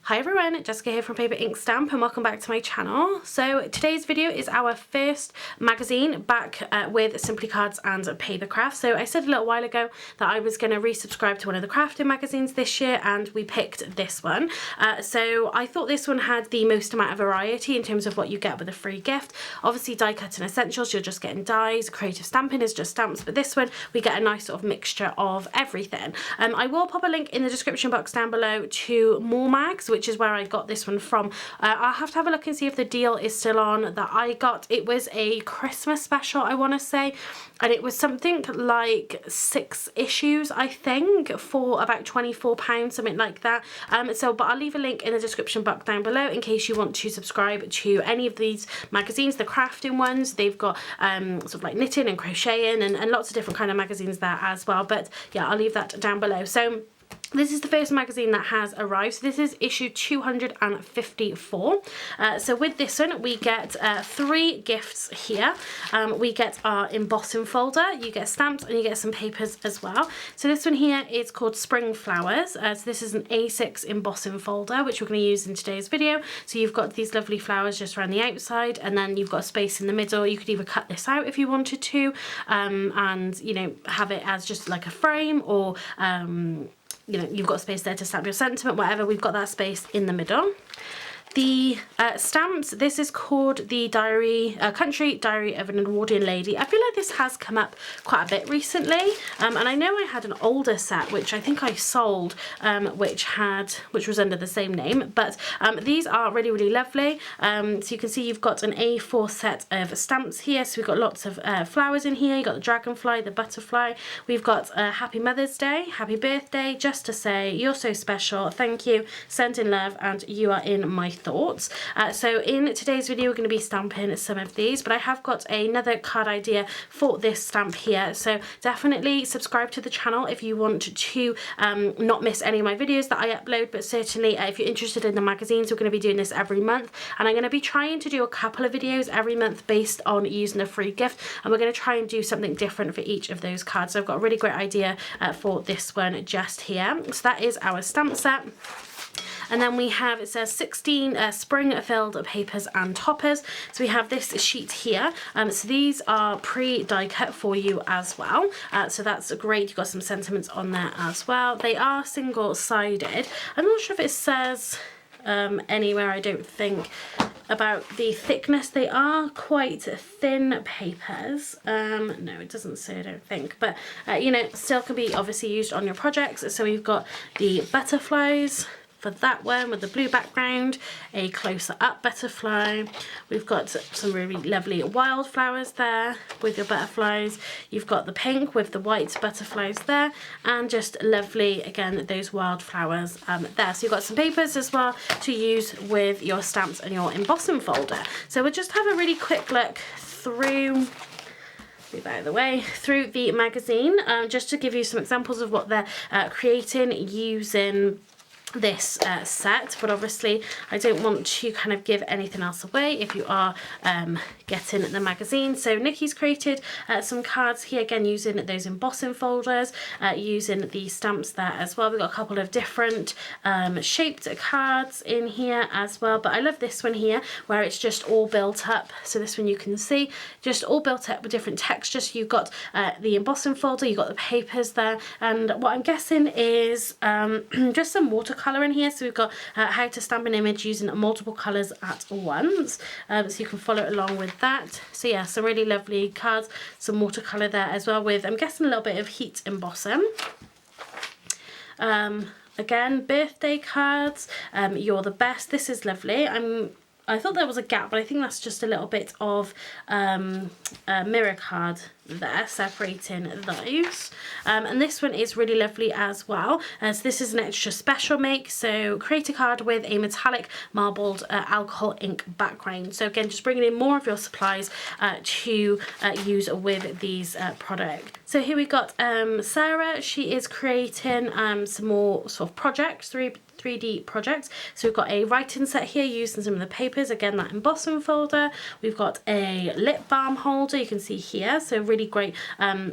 Hi everyone, Jessica here from Paper Ink Stamp and welcome back to my channel. So today's video is our first magazine back with Simply Cards and Papercraft. So I said a little while ago that I was going to resubscribe to one of the crafting magazines this year and we picked this one. So I thought this one had the most amount of variety in terms of what you get with a free gift. Obviously die cut and essentials, you're just getting dies, creative stamping is just stamps, but this one we get a nice sort of mixture of everything. I will pop a link in the description box down below to more mags, which is where I got this one from. I'll have to have a look and see if the deal is still on that I got. It was a Christmas special, I want to say, and it was something like 6 issues, I think, for about £24, something like that. But I'll leave a link in the description box down below in case you want to subscribe to any of these magazines, the crafting ones. They've got sort of like knitting and crocheting and lots of different kind of magazines there as well. But yeah, I'll leave that down below. So this is the first magazine that has arrived. So this is issue 254. So with this one, we get 3 gifts here. We get our embossing folder, you get stamps, and you get some papers as well. So this one here is called Spring Flowers. So this is an A6 embossing folder, which we're going to use in today's video. So you've got these lovely flowers just around the outside, and then you've got a space in the middle. You could either cut this out if you wanted to, and, you know, have it as just like a frame, or you know, you've got space there to stamp your sentiment, whatever. We've got that space in the middle. The stamps, this is called the Country Diary of an Edwardian Lady. I feel like this has come up quite a bit recently, and I know I had an older set which I think I sold, which was under the same name, but these are really, really lovely. So you can see you've got an A4 set of stamps here, so we've got lots of flowers in here. You've got the dragonfly, the butterfly, we've got Happy Mother's Day, Happy Birthday, Just to Say, You're So Special, Thank You, Send in Love, and You Are in My Thoughts. So in today's video we're going to be stamping some of these, but I have got another card idea for this stamp here, so definitely subscribe to the channel if you want to not miss any of my videos that I upload. But certainly if you're interested in the magazines, we're going to be doing this every month, and I'm going to be trying to do a couple of videos every month based on using a free gift, and we're going to try and do something different for each of those cards. So I've got a really great idea for this one just here. So that is our stamp set. And then we have, it says 16 spring-filled papers and toppers. So we have this sheet here. So these are pre-die cut for you as well. So that's great. You've got some sentiments on there as well. They are single-sided. I'm not sure if it says anywhere, I don't think, about the thickness. They are quite thin papers. No, it doesn't say, I don't think, but you know, still can be obviously used on your projects. So we've got the butterflies for that one with the blue background, a closer up butterfly. We've got some really lovely wildflowers there with your butterflies. You've got the pink with the white butterflies there, and just lovely, again, those wildflowers there. So you've got some papers as well to use with your stamps and your embossing folder. So we'll just have a really quick look through, move out of the way, through the magazine, just to give you some examples of what they're creating using this set. But obviously I don't want to kind of give anything else away if you are getting the magazine. So Nikki's created some cards here, again using those embossing folders, using the stamps there as well. We've got a couple of different shaped cards in here as well, but I love this one here where it's just all built up. So this one you can see just all built up with different textures. You've got the embossing folder, you've got the papers there, and what I'm guessing is just some watercolour in here. So we've got how to stamp an image using multiple colours at once, so you can follow along with that. So yeah, some really lovely cards, some watercolour there as well with, I'm guessing, a little bit of heat embossing. Again, birthday cards, You're the Best. This is lovely. I thought there was a gap, but I think that's just a little bit of mirror card there separating those, and this one is really lovely as well. So this is an extra special make, so create a card with a metallic marbled alcohol ink background. So again, just bringing in more of your supplies to use with these products. So here we got Sarah. She is creating some more sort of projects, three 3D projects. So we've got a writing set here using some of the papers, again that embossing folder. We've got a lip balm holder, you can see here, so really great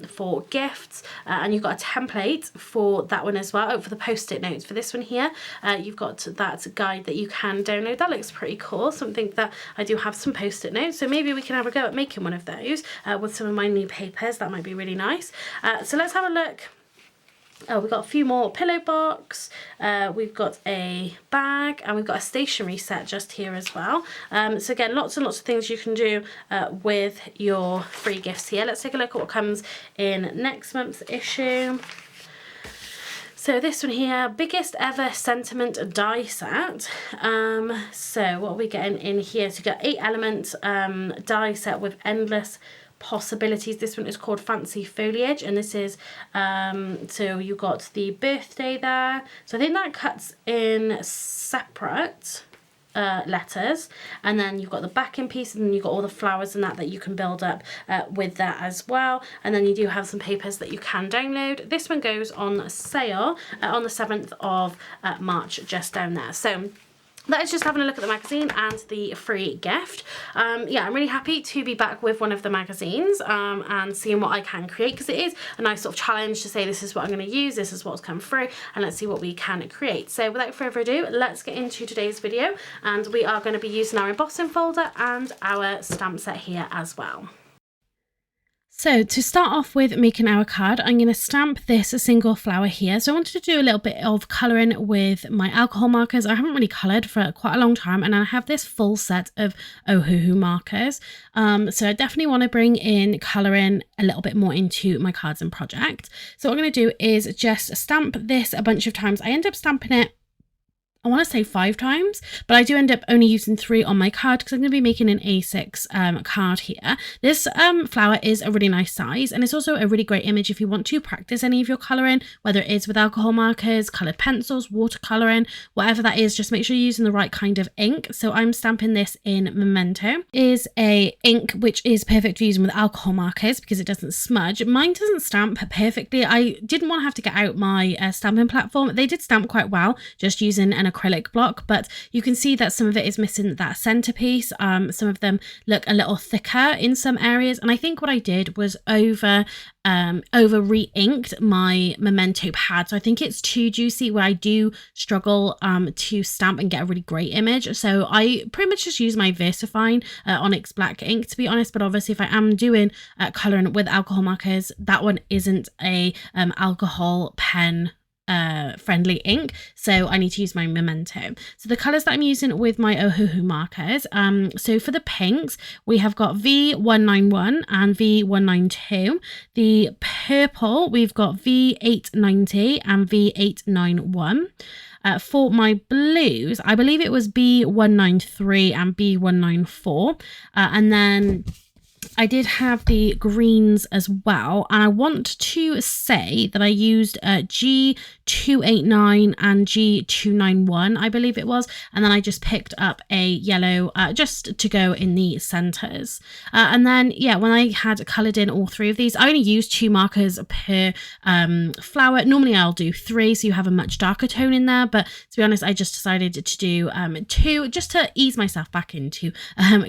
for gifts, and you've got a template for that one as well. For the post-it notes for this one here, you've got that guide that you can download. That looks pretty cool, something that I do have some post-it notes, so maybe we can have a go at making one of those with some of my new papers. That might be really nice. So let's have a look. Oh, we've got a few more pillow box, we've got a bag, and we've got a stationery set just here as well. So again, lots and lots of things you can do with your free gifts here. Let's take a look at what comes in next month's issue. So this one here, biggest ever sentiment die set. So what are we getting in here? So you got 8 element die set with endless possibilities. This one is called Fancy Foliage, and this is so you got the birthday there, so I think that cuts in separate letters, and then you've got the backing piece, and then you've got all the flowers and that you can build up with that as well. And then you do have some papers that you can download. This one goes on sale on the 7th of March, just down there. So that is just having a look at the magazine and the free gift. Yeah, I'm really happy to be back with one of the magazines and seeing what I can create, because it is a nice sort of challenge to say this is what I'm going to use, this is what's come through, and let's see what we can create. So without further ado, let's get into today's video, and we are going to be using our embossing folder and our stamp set here as well. So to start off with making our card, I'm going to stamp this a single flower here. So I wanted to do a little bit of colouring with my alcohol markers. I haven't really coloured for quite a long time, and I have this full set of Ohuhu markers. So I definitely want to bring in colouring a little bit more into my cards and project. So what I'm going to do is just stamp this a bunch of times. I end up stamping it, I want to say 5 times, but I do end up only using 3 on my card because I'm going to be making an A6 card here. This flower is a really nice size, and it's also a really great image if you want to practice any of your colouring, whether it is with alcohol markers, coloured pencils, watercolouring, whatever that is. Just make sure you're using the right kind of ink. So I'm stamping this in Memento. It is a ink which is perfect for using with alcohol markers because it doesn't smudge. Mine doesn't stamp perfectly. I didn't want to have to get out my stamping platform. They did stamp quite well just using an acrylic block, but you can see that some of it is missing that centerpiece. Some of them look a little thicker in some areas, and I think what I did was over re-inked my Memento pad, so I think it's too juicy where I do struggle to stamp and get a really great image. So I pretty much just use my Versafine Onyx black ink, to be honest, but obviously if I am doing colouring with alcohol markers, that one isn't a alcohol pen friendly ink, so I need to use my Memento. So the colours that I'm using with my Ohuhu markers, so for the pinks we have got V191 and V192. The purple we've got V890 and V891. For my blues, I believe it was B193 and B194, and then I did have the greens as well, and I want to say that I used G289 and G291, I believe it was, and then I just picked up a yellow just to go in the centres. And then, yeah, when I had coloured in all 3 of these, I only used 2 markers per flower. Normally I'll do 3, so you have a much darker tone in there, but to be honest, I just decided to do 2 just to ease myself back into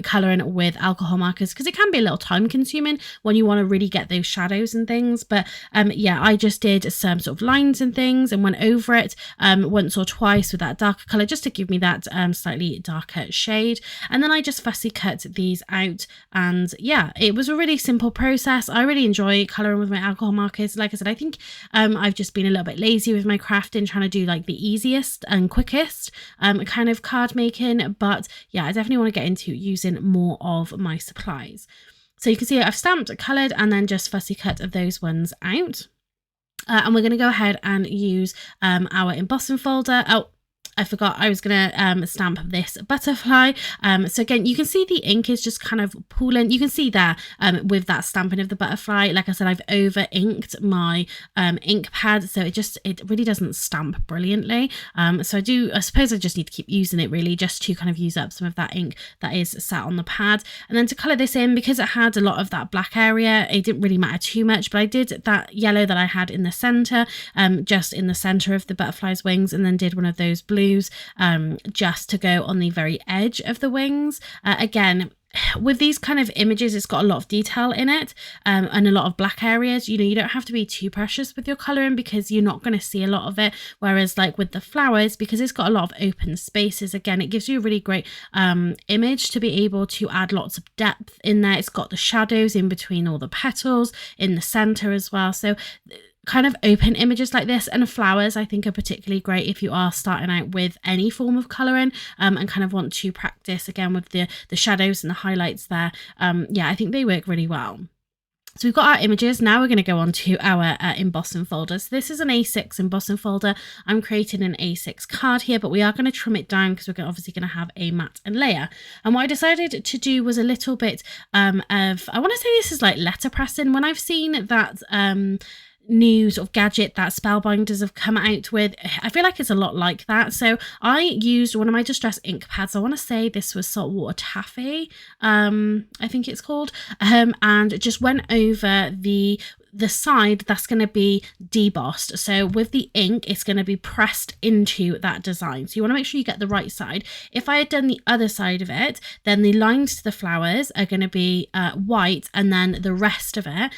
colouring with alcohol markers, because it can be a little time consuming when you want to really get those shadows and things. But yeah, I just did some sort of lines and things and went over it once or twice with that darker colour just to give me that slightly darker shade, and then I just fussy cut these out. And yeah, it was a really simple process. I really enjoy colouring with my alcohol markers. Like I said, I think I've just been a little bit lazy with my crafting, trying to do like the easiest and quickest kind of card making, but yeah, I definitely want to get into using more of my supplies. So you can see I've stamped, coloured, and then just fussy cut of those ones out. And we're going to go ahead and use our embossing folder. Oh, I forgot I was going to stamp this butterfly. So again, you can see the ink is just kind of pooling. You can see there with that stamping of the butterfly. Like I said, I've over inked my ink pad, so it really doesn't stamp brilliantly. So I suppose I just need to keep using it really just to kind of use up some of that ink that is sat on the pad. And then to colour this in, because it had a lot of that black area, it didn't really matter too much, but I did that yellow that I had in the centre, just in the centre of the butterfly's wings, and then did one of those blue blues just to go on the very edge of the wings. Again, with these kind of images, it's got a lot of detail in it and a lot of black areas. You know, you don't have to be too precious with your colouring because you're not going to see a lot of it. Whereas like with the flowers, because it's got a lot of open spaces, again, it gives you a really great image to be able to add lots of depth in there. It's got the shadows in between all the petals in the centre as well. So kind of open images like this and flowers I think are particularly great if you are starting out with any form of colouring and kind of want to practice again with the shadows and the highlights there. Yeah, I think they work really well. So we've got our images. Now we're going to go on to our embossing folder. So this is an A6 embossing folder. I'm creating an A6 card here, but we are going to trim it down because we're obviously going to have a matte and layer. And what I decided to do was a little bit of, I want to say this is like letterpressing. When I've seen that new sort of gadget that Spellbinders have come out with, I feel like it's a lot like that. So I used one of my distress ink pads. I want to say this was saltwater taffy, I think it's called, and just went over the side that's going to be debossed. So with the ink, it's going to be pressed into that design. So you want to make sure you get the right side. If I had done the other side of it, then the lines to the flowers are going to be white, and then the rest of it,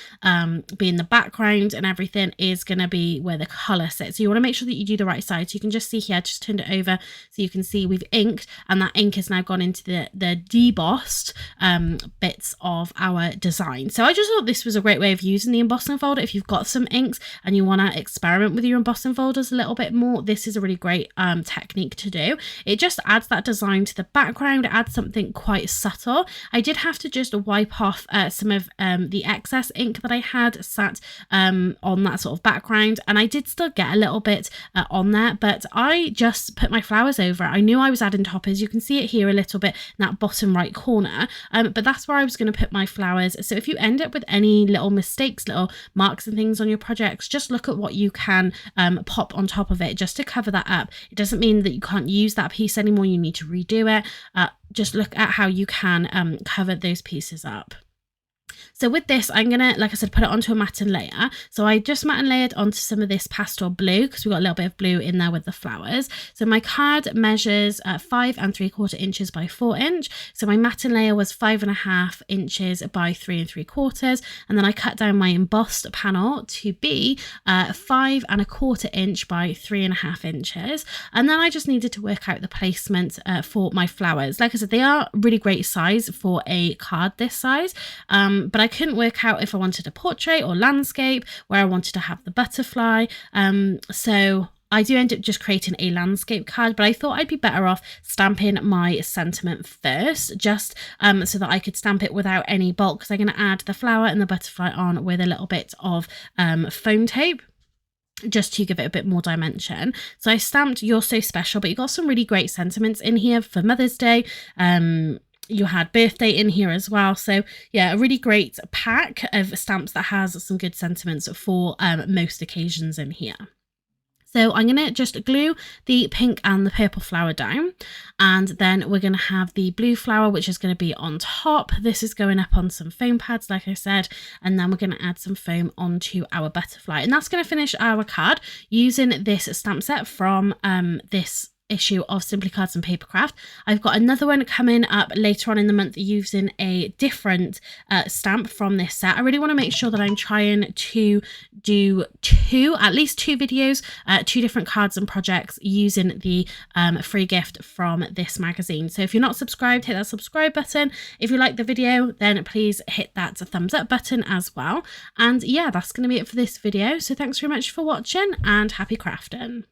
being the background and everything, is going to be where the colour sits. So you want to make sure that you do the right side. So you can just see here, I just turned it over so you can see we've inked, and that ink has now gone into the debossed bits of our design. So I just thought this was a great way of using the embossing folder. If you've got some inks and you want to experiment with your embossing folders a little bit more, this is a really great technique to do. It just adds that design to the background, adds something quite subtle. I did have to just wipe off some of the excess ink that I had sat on that sort of background, and I did still get a little bit on there, but I just put my flowers over it. I knew I was adding toppers. You can see it here a little bit in that bottom right corner, but that's where I was going to put my flowers. So if you end up with any little mistakes, little marks and things on your projects, just look at what you can pop on top of it just to cover that up. It doesn't mean that you can't use that piece anymore. You need to redo it. Just look at how you can cover those pieces up. So with this, I'm going to, like I said, put it onto a matte and layer. So I just matte and layered onto some of this pastel blue because we've got a little bit of blue in there with the flowers. So my card measures 5 3/4 inches by 4 inch. So my matte and layer was 5.5 inches by 3 3/4. And then I cut down my embossed panel to be 5 1/4 inch by 3.5 inches. And then I just needed to work out the placement for my flowers. Like I said, they are really great size for a card this size. But I couldn't work out if I wanted a portrait or landscape, where I wanted to have the butterfly. So I do end up just creating a landscape card, but I thought I'd be better off stamping my sentiment first, just so that I could stamp it without any bulk, because I'm going to add the flower and the butterfly on with a little bit of foam tape, just to give it a bit more dimension. So I stamped "You're So Special," but you got some really great sentiments in here for Mother's Day. You had birthday in here as well. So yeah, a really great pack of stamps that has some good sentiments for most occasions in here. So I'm going to just glue the pink and the purple flower down, and then we're going to have the blue flower, which is going to be on top. This is going up on some foam pads, like I said, and then we're going to add some foam onto our butterfly. And that's going to finish our card using this stamp set from this issue of Simply Cards and Papercraft. I've got another one coming up later on in the month using a different stamp from this set. I really want to make sure that I'm trying to do at least two videos, 2 different cards and projects using the free gift from this magazine. So if you're not subscribed, hit that subscribe button. If you like the video, then please hit that thumbs up button as well. And yeah, that's going to be it for this video. So thanks very much for watching, and happy crafting.